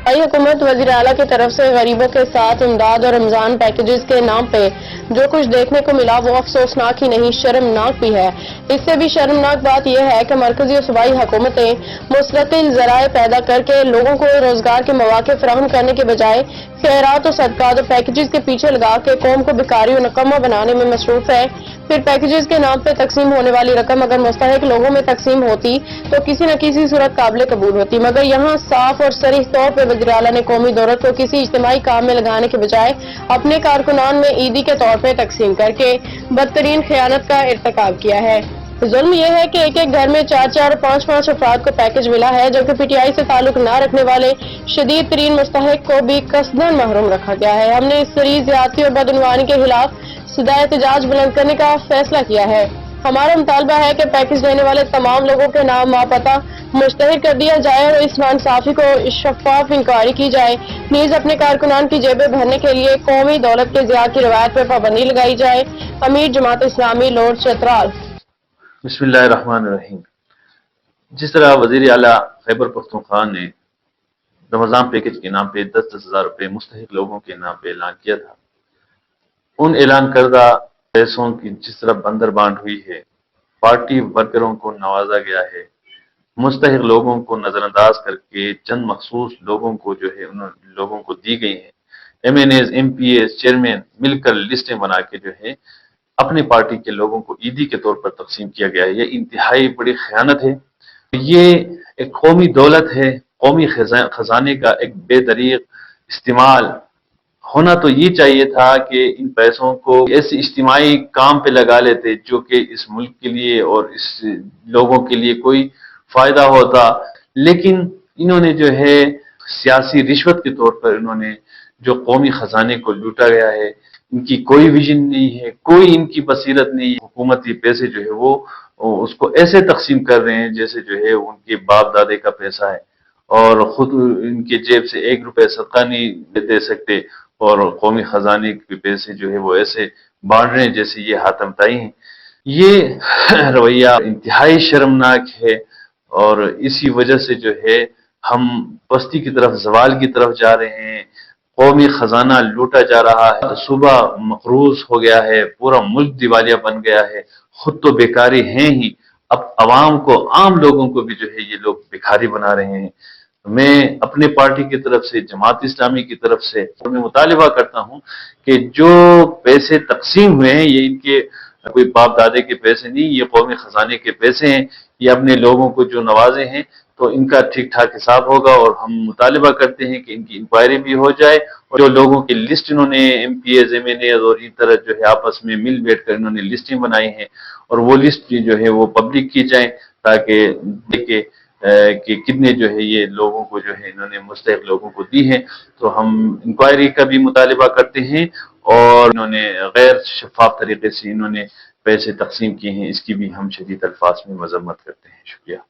हुकूमत वज़ीर आला की तरफ से गरीबों के साथ इमदाद और रमजान पैकेजेस के नाम पे जो कुछ देखने को मिला वो अफसोसनाक ही नहीं शर्मनाक भी है। इससे भी शर्मनाक बात यह है कि मरकजी और सूबाई हुकूमतें मुस्तकिल ज़राए पैदा करके लोगों को रोजगार के मौके फराहम करने के बजाय खैरात और सदकात और पैकेजेस के पीछे लगा के कौम को भिखारी और नकम्मा बनाने में मसरूफ है। फिर पैकेजेस के नाम पे तकसीम होने वाली रकम अगर मुस्तहिक लोगों में तकसीम होती तो किसी न किसी सूरत काबिल कबूल होती, मगर यहाँ साफ और सरीह तौर पर वज़ीर आला ने कौमी दौलत को किसी इज्तिमाई काम में लगाने के बजाय अपने कारकुनान में ईदी के तौर पर तकसीम करके बदतरीन खयानत का इर्तिकाब किया है। जुल्म यह है कि एक एक घर में 4-4 और 5-5 अफराद को पैकेज मिला है, जबकि पीटीआई से ताल्लुक न रखने वाले शदीद तरीन मुस्तहिक को भी कसदन महरूम रखा गया है। हमने इस सरी ज्यादती और बदउनवानी के खिलाफ सदाए एहतजाज बुलंद करने का फैसला किया है। हमारा मुतालबा है कि पैकेज लेने वाले तमाम लोगों के नाम मापता मुश्तहर कर दिया जाए और इस नाइंसाफी को शफाफ इंक्वायरी की जाए। नीज अपने कारकुनान की जेबें भरने के लिए कौमी दौलत के ज़िया की रवायत पर पाबंदी लगाई जाए। अमीर जमात इस्लामी लॉर्ड चतराल। बिस्मिल्लाहिर्रहमानिर्रहीम। जिस तरह वज़ीर आला खैबर पख्तूनख्वा ने रमज़ान पैकेज के नाम पे 10-10 हज़ार रुपये मुस्तहिक लोगों के नाम पे ऐलान किया था, उन ऐलान करदा पैसों की जिस तरह अंदर बांट हुई है, पार्टी वर्करों को नवाजा गया है, मुस्तहिक लोगों को नजरअंदाज करके चंद मखसूस लोगों को जो है उन लोगों को दी गई है। MNAs, MPAs, चेयरमैन मिलकर लिस्टें बना के जो है अपनी पार्टी के लोगों को ईदी के तौर पर तकसीम किया गया है। ये इंतहाई बड़ी खयानत है। ये एक कौमी दौलत है, कौमी खजाने का एक बेदरीग इस्तेमाल होना तो ये चाहिए था कि इन पैसों को ऐसे इज्तिमाई काम पे लगा लेते जो कि इस मुल्क के लिए और इस लोगों के लिए कोई फायदा होता, लेकिन इन्होंने जो है सियासी रिश्वत के तौर पर इन्होंने जो कौमी खजाने को लूटा गया है, इनकी कोई विजन नहीं है, कोई इनकी बसीरत नहीं है। हुकूमती पैसे जो है वो उसको ऐसे तकसीम कर रहे हैं जैसे जो है उनके बाप दादे का पैसा है और खुद इनके जेब से 1 रुपए सदका नहीं दे सकते और कौमी खजाने के पैसे जो है वो ऐसे बांट रहे हैं जैसे ये हाथमताई हैं। ये रवैया इंतहाई शर्मनाक है और इसी वजह से जो है हम पस्ती की तरफ, जवाल की तरफ जा रहे हैं। कौमी खजाना लूटा जा रहा है, सूबा मकरूज हो गया है, पूरा मुल्क दिवालिया बन गया है। खुद तो बेकारी हैं ही, अब अवाम को, आम लोगों को भी जो है ये लोग भिखारी बना रहे हैं। मैं अपने पार्टी की तरफ से, जमात इस्लामी की तरफ से मैं मुतालिबा करता हूं कि जो पैसे तकसीम हुए हैं ये इनके कोई बाप दादे के पैसे नहीं, ये कौमी खजाने के पैसे हैं। ये अपने लोगों को जो नवाजे हैं तो इनका ठीक ठाक हिसाब होगा और हम मुतालिबा करते हैं कि इनकी इंक्वायरी भी हो जाए और जो लोगों की लिस्ट इन्होंने MPAs, MNAs और इस तरह जो है आपस में मिल बैठ कर इन्होंने लिस्टें बनाई हैं और वो लिस्ट जो है वो पब्लिक की जाए ताकि देखे कि कितने जो है ये लोगों को जो है इन्होंने मुस्तहिक लोगों को दी है। तो हम इंक्वायरी का भी मुतालिबा करते हैं और इन्होंने गैर शफाफ तरीके से इन्होंने पैसे तकसीम किए हैं, इसकी भी हम शदीद अल्फाज में मजम्मत करते हैं। शुक्रिया।